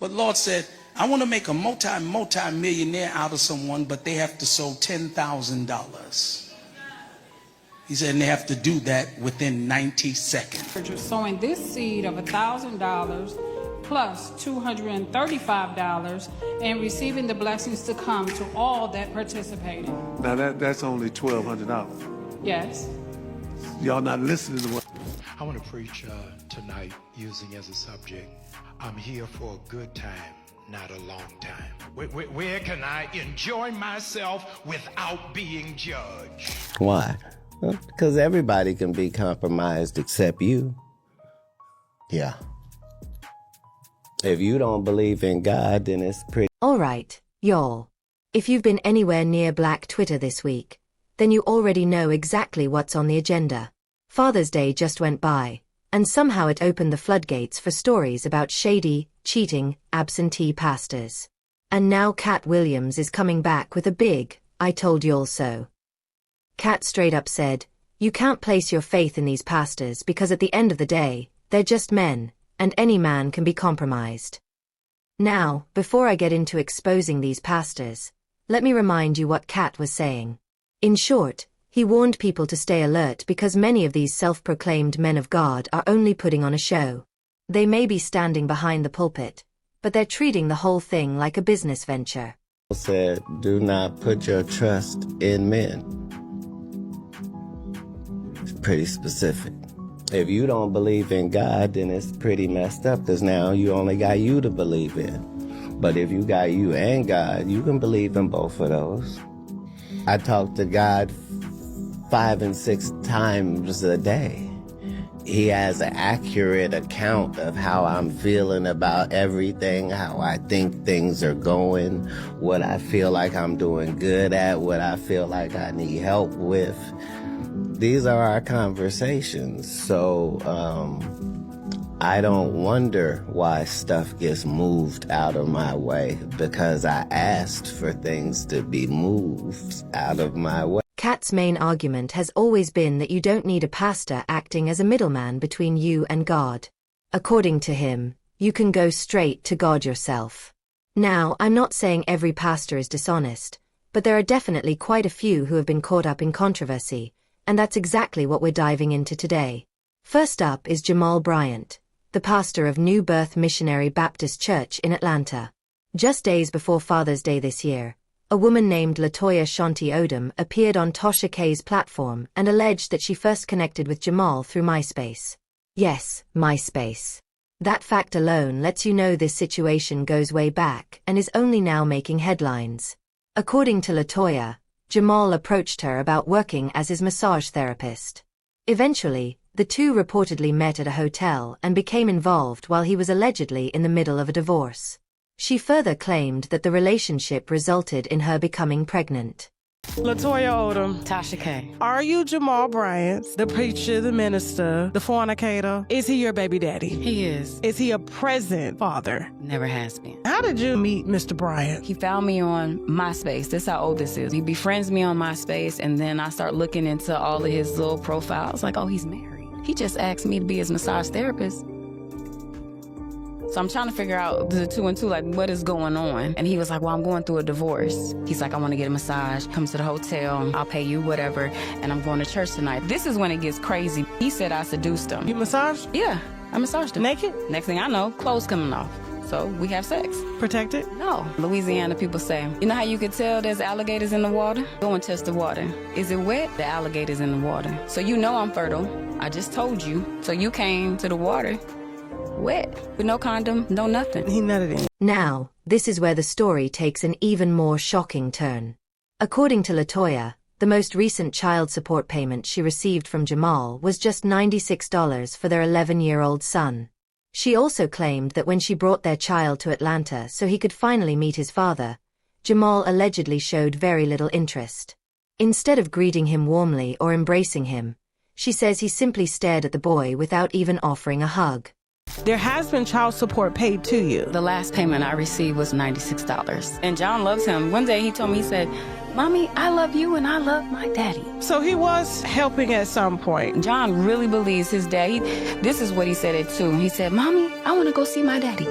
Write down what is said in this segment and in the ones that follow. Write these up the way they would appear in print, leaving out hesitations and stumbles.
But Lord said, I want to make a multi-millionaire out of someone, but they have to sow $10,000. He said, and they have to do that within 90 seconds. You're sowing this seed of $1,000 plus $235 and receiving the blessings to come to all that participated. Now that's only $1,200. Yes. Y'all not listening to what I want to preach tonight using as a subject, I'm here for a good time, not a long time. Where can I enjoy myself without being judged? Why? Well, because everybody can be compromised except you. Yeah. If you don't believe in God, then it's pretty... All right, y'all. If you've been anywhere near Black Twitter this week, then you already know exactly what's on the agenda. Father's Day just went by, and somehow it opened the floodgates for stories about shady, cheating, absentee pastors. And now Katt Williams is coming back with a big, I told y'all so. Katt straight up said, you can't place your faith in these pastors because at the end of the day, they're just men, and any man can be compromised. Now, before I get into exposing these pastors, let me remind you what Katt was saying. In short, he warned people to stay alert because many of these self-proclaimed men of God are only putting on a show. They may be standing behind the pulpit, but they're treating the whole thing like a business venture. Said, do not put your trust in men. It's pretty specific. If you don't believe in God, then it's pretty messed up because now you only got you to believe in. But if you got you and God, you can believe in both of those. I talk to God 5 and 6 times a day. He has an accurate account of how I'm feeling about everything, how I think things are going, what I feel like I'm doing good at, what I feel like I need help with. These are our conversations, so I don't wonder why stuff gets moved out of my way because I asked for things to be moved out of my way. Katt's main argument has always been that you don't need a pastor acting as a middleman between you and God. According to him, you can go straight to God yourself. Now, I'm not saying every pastor is dishonest, but there are definitely quite a few who have been caught up in controversy, and that's exactly what we're diving into today. First up is Jamal Bryant, the pastor of New Birth Missionary Baptist Church in Atlanta. Just days before Father's Day this year, a woman named Latoya Shanti Odom appeared on Tasha K's platform and alleged that she first connected with Jamal through MySpace. Yes, MySpace. That fact alone lets you know this situation goes way back and is only now making headlines. According to Latoya, Jamal approached her about working as his massage therapist. Eventually, the two reportedly met at a hotel and became involved while he was allegedly in the middle of a divorce. She further claimed that the relationship resulted in her becoming pregnant. Latoya Odom. Tasha K. Are you Jamal Bryant, the preacher, the minister, the fornicator? Is he your baby daddy? He is. Is he a present father? Never has been. How did you meet Mr. Bryant? He found me on MySpace. That's how old this is. He befriends me on MySpace, and then I start looking into all of his little profiles. Like, oh, he's married. He just asked me to be his massage therapist. So I'm trying to figure out the 2 and 2, like what is going on. And he was like, well, I'm going through a divorce. He's like, I want to get a massage. Come to the hotel. I'll pay you whatever. And I'm going to church tonight. This is when it gets crazy. He said I seduced him. You massaged? Yeah, I massaged him. Naked? Next thing I know, clothes coming off. So we have sex. Protected? No. Louisiana people say, you know how you could tell there's alligators in the water? Go and test the water. Is it wet? The alligator's in the water. So you know I'm fertile. I just told you. So you came to the water wet, with no condom, no nothing. He nutted in. Now, this is where the story takes an even more shocking turn. According to Latoya, the most recent child support payment she received from Jamal was just $96 for their 11-year-old son. She also claimed that when she brought their child to Atlanta so he could finally meet his father, Jamal allegedly showed very little interest. Instead of greeting him warmly or embracing him, she says he simply stared at the boy without even offering a hug. There has been child support paid to you. The last payment I received was $96. And John loves him. One day he told me, he said, Mommy, I love you and I love my daddy. So he was helping at some point. John really believes his dad. This is what he said it too. He said, Mommy, I want to go see my daddy.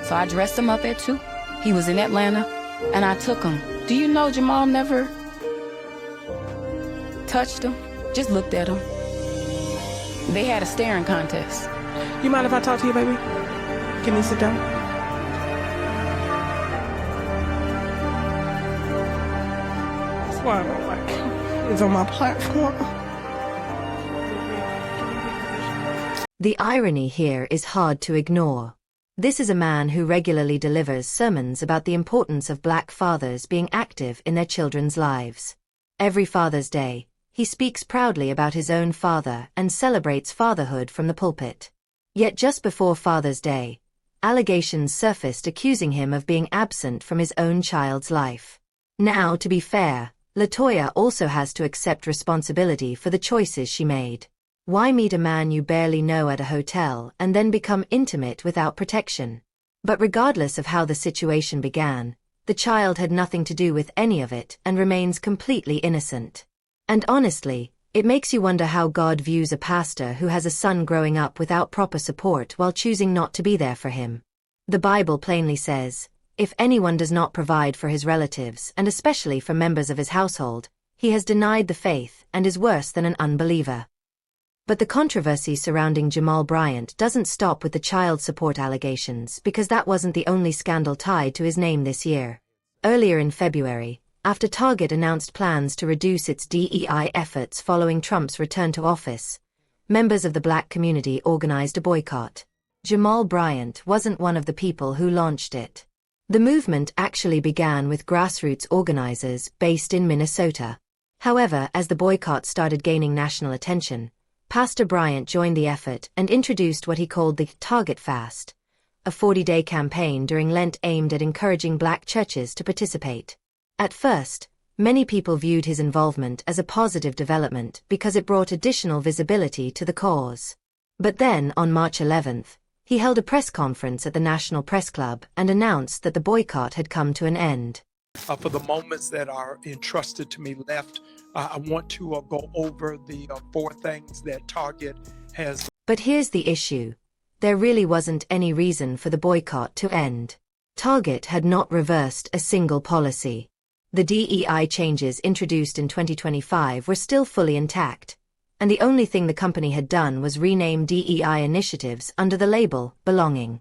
So So I dressed him up at 2. He was in Atlanta, and I took him. Do you know Jamal never touched him? Just looked at him. They had a staring contest. You mind if I talk to you, baby? Can you sit down? That's why I don't like him. He's on my platform. The irony here is hard to ignore. This is a man who regularly delivers sermons about the importance of black fathers being active in their children's lives. Every Father's Day, he speaks proudly about his own father and celebrates fatherhood from the pulpit. Yet just before Father's Day, allegations surfaced accusing him of being absent from his own child's life. Now, to be fair, LaToya also has to accept responsibility for the choices she made. Why meet a man you barely know at a hotel and then become intimate without protection? But regardless of how the situation began, the child had nothing to do with any of it and remains completely innocent. And honestly, it makes you wonder how God views a pastor who has a son growing up without proper support while choosing not to be there for him. The Bible plainly says, if anyone does not provide for his relatives and especially for members of his household, he has denied the faith and is worse than an unbeliever. But the controversy surrounding Jamal Bryant doesn't stop with the child support allegations because that wasn't the only scandal tied to his name this year. Earlier in February, after Target announced plans to reduce its DEI efforts following Trump's return to office, members of the black community organized a boycott. Jamal Bryant wasn't one of the people who launched it. The movement actually began with grassroots organizers based in Minnesota. However, as the boycott started gaining national attention, Pastor Bryant joined the effort and introduced what he called the Target Fast, a 40-day campaign during Lent aimed at encouraging black churches to participate. At first, many people viewed his involvement as a positive development because it brought additional visibility to the cause. But then, on March 11th, he held a press conference at the National Press Club and announced that the boycott had come to an end. For the moments that are entrusted to me left, I want to go over the 4 things that Target has. But here's the issue. There really wasn't any reason for the boycott to end. Target had not reversed a single policy. The DEI changes introduced in 2025 were still fully intact, and the only thing the company had done was rename DEI initiatives under the label Belonging.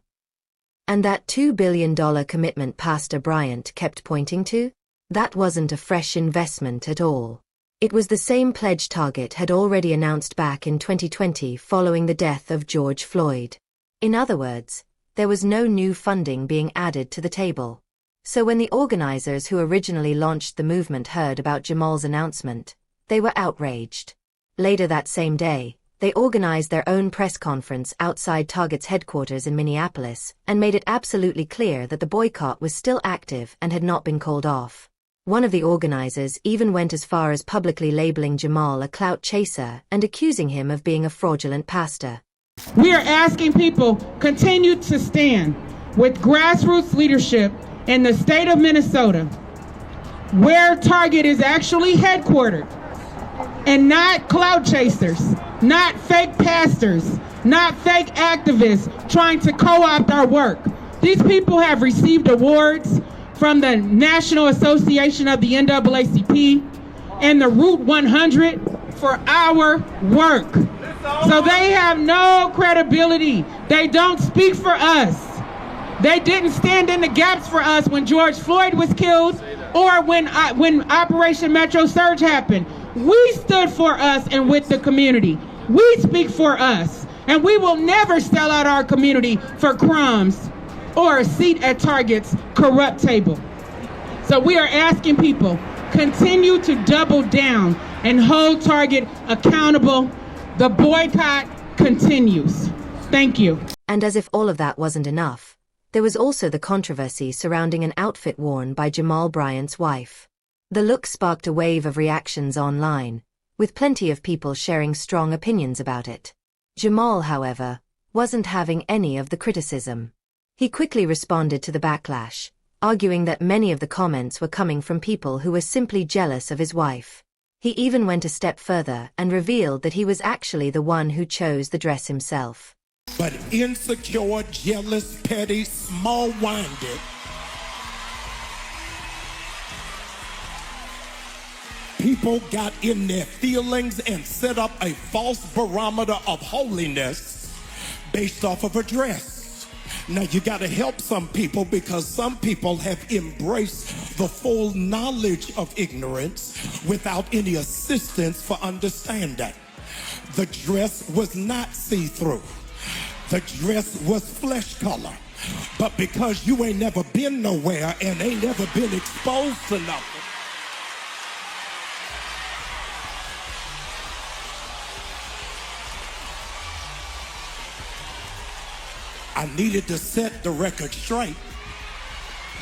And that $2 billion commitment Pastor Bryant kept pointing to? That wasn't a fresh investment at all. It was the same pledge Target had already announced back in 2020 following the death of George Floyd. In other words, there was no new funding being added to the table. So when the organizers who originally launched the movement heard about Jamal's announcement, they were outraged. Later that same day, they organized their own press conference outside Target's headquarters in Minneapolis and made it absolutely clear that the boycott was still active and had not been called off. One of the organizers even went as far as publicly labeling Jamal a clout chaser and accusing him of being a fraudulent pastor. We are asking people continue to stand with grassroots leadership in the state of Minnesota, where Target is actually headquartered, and not clout chasers, not fake pastors, not fake activists trying to co-opt our work. These people have received awards from the National Association of the NAACP and the Route 100 for our work. So they have no credibility. They don't speak for us. They didn't stand in the gaps for us when George Floyd was killed or when Operation Metro Surge happened. We stood for us and with the community. We speak for us, and we will never sell out our community for crumbs or a seat at Target's corrupt table. So we are asking people, continue to double down and hold Target accountable. The boycott continues. Thank you. And as if all of that wasn't enough, there was also the controversy surrounding an outfit worn by Jamal Bryant's wife. The look sparked a wave of reactions online, with plenty of people sharing strong opinions about it. Jamal, however, wasn't having any of the criticism. He quickly responded to the backlash, arguing that many of the comments were coming from people who were simply jealous of his wife. He even went a step further and revealed that he was actually the one who chose the dress himself. But insecure, jealous, petty, small-minded, people got in their feelings and set up a false barometer of holiness based off of a dress. Now you got to help some people because some people have embraced the full knowledge of ignorance without any assistance for understanding. The dress was not see-through. The dress was flesh color. But because you ain't never been nowhere and ain't never been exposed to nothing, I needed to set the record straight.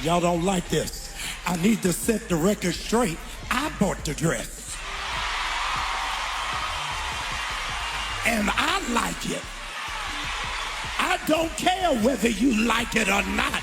Y'all don't like this. I need to set the record straight. I bought the dress. And I like it. I don't care whether you like it or not.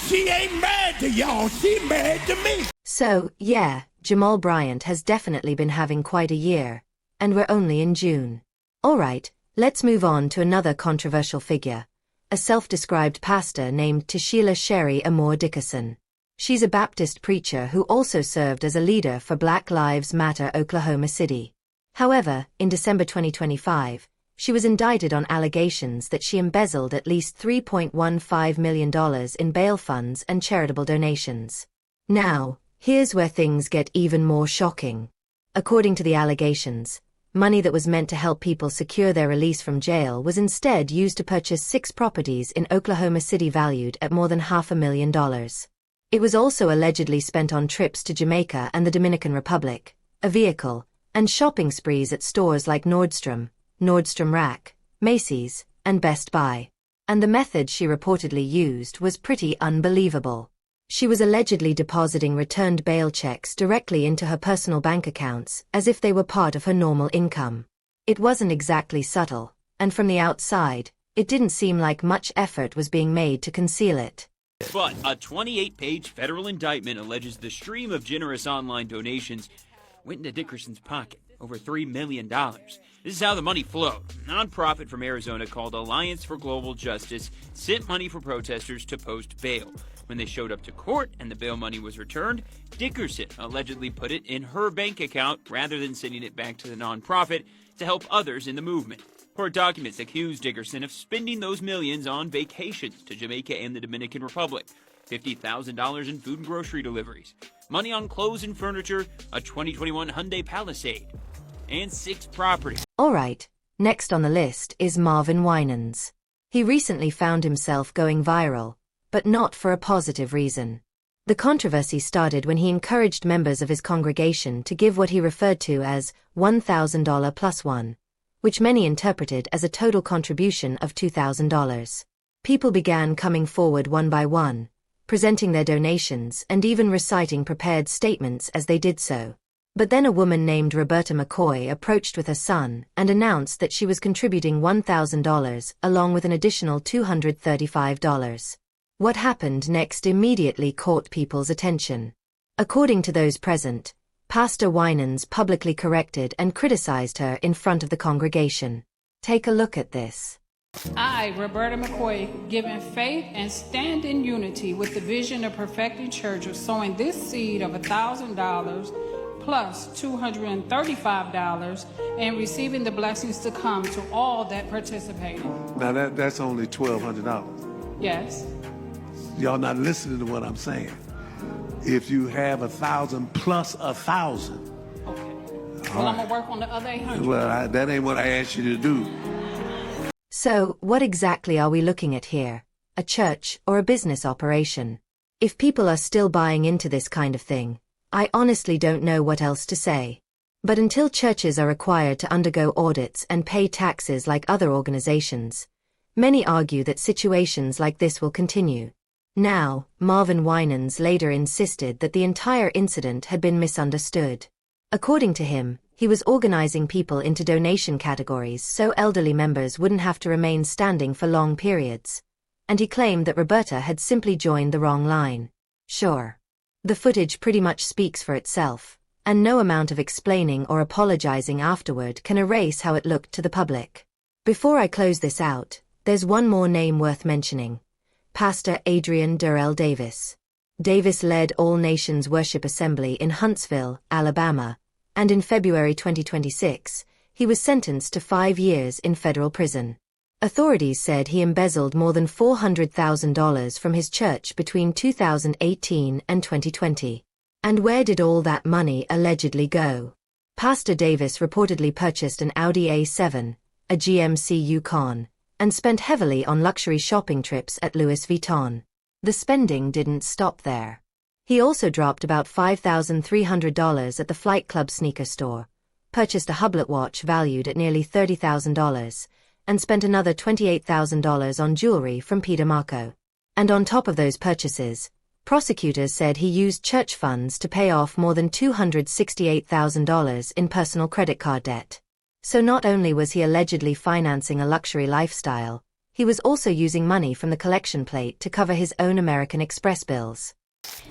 She ain't mad to y'all. She mad to me. So, yeah, Jamal Bryant has definitely been having quite a year. And we're only in June. Alright, let's move on to another controversial figure. A self-described pastor named Tashila Sherry Amore Dickerson. She's a Baptist preacher who also served as a leader for Black Lives Matter Oklahoma City. However, in December 2025, she was indicted on allegations that she embezzled at least $3.15 million in bail funds and charitable donations. Now, here's where things get even more shocking. According to the allegations, money that was meant to help people secure their release from jail was instead used to purchase 6 properties in Oklahoma City valued at more than $500,000. It was also allegedly spent on trips to Jamaica and the Dominican Republic, a vehicle, and shopping sprees at stores like Nordstrom Rack, Macy's, and Best Buy. And the method she reportedly used was pretty unbelievable. She was allegedly depositing returned bail checks directly into her personal bank accounts as if they were part of her normal income. It wasn't exactly subtle, and from the outside, it didn't seem like much effort was being made to conceal it. But a 28-page federal indictment alleges the stream of generous online donations went into Dickerson's pocket, over $3 million. This is how the money flowed. A nonprofit from Arizona called Alliance for Global Justice sent money for protesters to post bail. When they showed up to court and the bail money was returned, Dickerson allegedly put it in her bank account rather than sending it back to the nonprofit to help others in the movement. Court documents accuse Dickerson of spending those millions on vacations to Jamaica and the Dominican Republic, $50,000 in food and grocery deliveries, money on clothes and furniture, a 2021 Hyundai Palisade, and 6 properties. Alright, next on the list is Marvin Winans. He recently found himself going viral, but not for a positive reason. The controversy started when he encouraged members of his congregation to give what he referred to as $1,000 plus one, which many interpreted as a total contribution of $2,000. People began coming forward one by one, presenting their donations and even reciting prepared statements as they did so. But then a woman named Roberta McCoy approached with her son and announced that she was contributing $1,000 along with an additional $235. What happened next immediately caught people's attention. According to those present, Pastor Winans publicly corrected and criticized her in front of the congregation. Take a look at this. I, Roberta McCoy, given faith and stand in unity with the vision of perfecting church of sowing this seed of $1,000 plus $235 and receiving the blessings to come to all that participated. Now that's only $1,200. Yes. Y'all not listening to what I'm saying. If you have 1,000 plus 1,000. Okay. Well, I'm gonna work on the other 800. Well, that ain't what I asked you to do. So, what exactly are we looking at here? A church or a business operation? If people are still buying into this kind of thing, I honestly don't know what else to say. But until churches are required to undergo audits and pay taxes like other organizations, many argue that situations like this will continue. Now, Marvin Winans later insisted that the entire incident had been misunderstood. According to him, he was organizing people into donation categories so elderly members wouldn't have to remain standing for long periods. And he claimed that Roberta had simply joined the wrong line. Sure. The footage pretty much speaks for itself, and no amount of explaining or apologizing afterward can erase how it looked to the public. Before I close this out, There's one more name worth mentioning. Pastor Adrian Durrell Davis. Davis led All Nations Worship Assembly in Huntsville, Alabama, and in February 2026, he was sentenced to 5 years in federal prison. Authorities said he embezzled more than $400,000 from his church between 2018 and 2020. And where did all that money allegedly go? Pastor Davis reportedly purchased an Audi A7, a GMC Yukon, and spent heavily on luxury shopping trips at Louis Vuitton. The spending didn't stop there. He also dropped about $5,300 at the Flight Club sneaker store, purchased a Hublot watch valued at nearly $30,000, and spent another $28,000 on jewelry from Peter Marco. And on top of those purchases, prosecutors said he used church funds to pay off more than $268,000 in personal credit card debt. So not only was he allegedly financing a luxury lifestyle, he was also using money from the collection plate to cover his own American Express bills.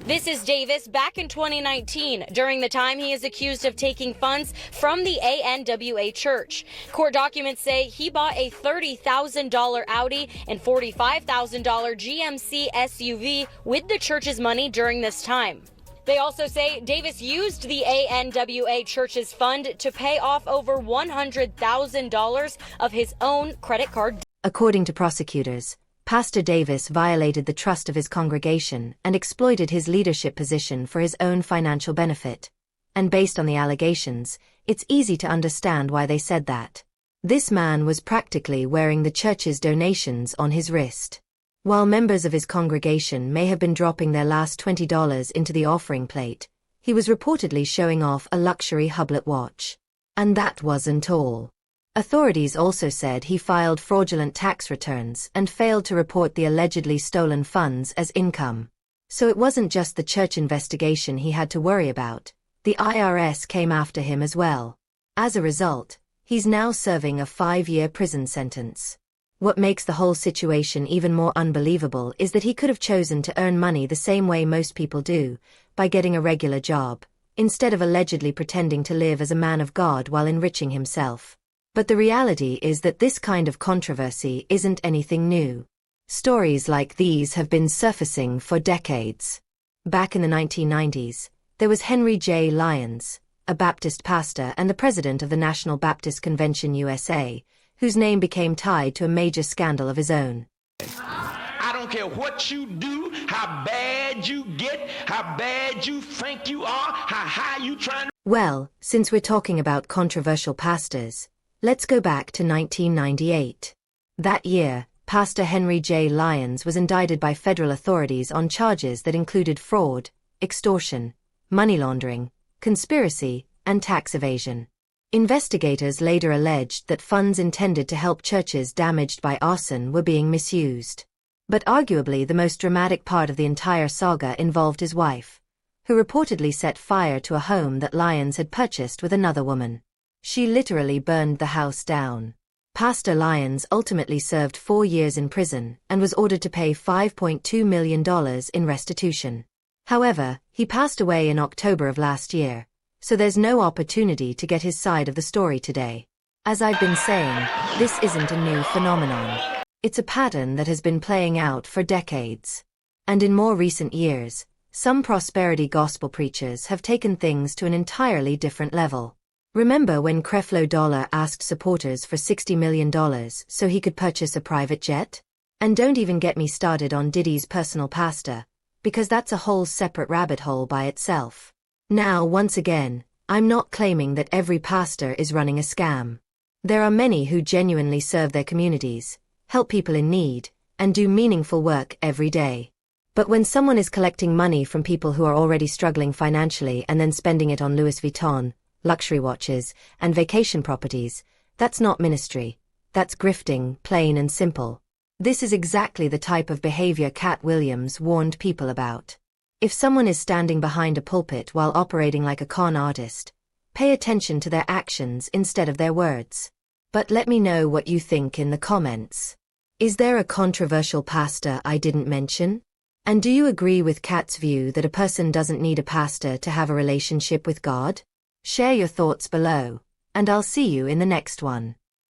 This is Davis back in 2019, during the time he is accused of taking funds from the ANWA church. Court documents say he bought a $30,000 Audi and $45,000 GMC SUV with the church's money during this time. They also say Davis used the ANWA church's fund to pay off over $100,000 of his own credit card debt. According to prosecutors, Pastor Davis violated the trust of his congregation and exploited his leadership position for his own financial benefit. And based on the allegations, it's easy to understand why they said that. This man was practically wearing the church's donations on his wrist. While members of his congregation may have been dropping their last $20 into the offering plate, he was reportedly showing off a luxury Hublot watch. And that wasn't all. Authorities also said he filed fraudulent tax returns and failed to report the allegedly stolen funds as income. So it wasn't just the church investigation he had to worry about. The IRS came after him as well. As a result, he's now serving a 5-year prison sentence. What makes the whole situation even more unbelievable is that he could have chosen to earn money the same way most people do, by getting a regular job, instead of allegedly pretending to live as a man of God while enriching himself. But the reality is that this kind of controversy isn't anything new. Stories like these have been surfacing for decades. Back in the 1990s, there was Henry J. Lyons, a Baptist pastor and the president of the National Baptist Convention USA, whose name became tied to a major scandal of his own. I don't care what you do, how bad you get, how bad you think you are, how high you trying to... Well, since we're talking about controversial pastors, let's go back to 1998. That year, Pastor Henry J. Lyons was indicted by federal authorities on charges that included fraud, extortion, money laundering, conspiracy, and tax evasion. Investigators later alleged that funds intended to help churches damaged by arson were being misused. But arguably the most dramatic part of the entire saga involved his wife, who reportedly set fire to a home that Lyons had purchased with another woman. She literally burned the house down. Pastor Lyons ultimately served 4 years in prison and was ordered to pay $5.2 million in restitution. However, he passed away in October of last year, so there's no opportunity to get his side of the story today. As I've been saying, this isn't a new phenomenon. It's a pattern that has been playing out for decades. And in more recent years, some prosperity gospel preachers have taken things to an entirely different level. Remember when Creflo Dollar asked supporters for $60 million so he could purchase a private jet? And don't even get me started on Diddy's personal pastor, because that's a whole separate rabbit hole by itself. Now, once again, I'm not claiming that every pastor is running a scam. There are many who genuinely serve their communities, help people in need, and do meaningful work every day. But when someone is collecting money from people who are already struggling financially and then spending it on Louis Vuitton, luxury watches, and vacation properties, that's not ministry. That's grifting, plain and simple. This is exactly the type of behavior Katt Williams warned people about. If someone is standing behind a pulpit while operating like a con artist, pay attention to their actions instead of their words. But let me know what you think in the comments. Is there a controversial pastor I didn't mention? And do you agree with Katt's view that a person doesn't need a pastor to have a relationship with God? Share your thoughts below, and I'll see you in the next one.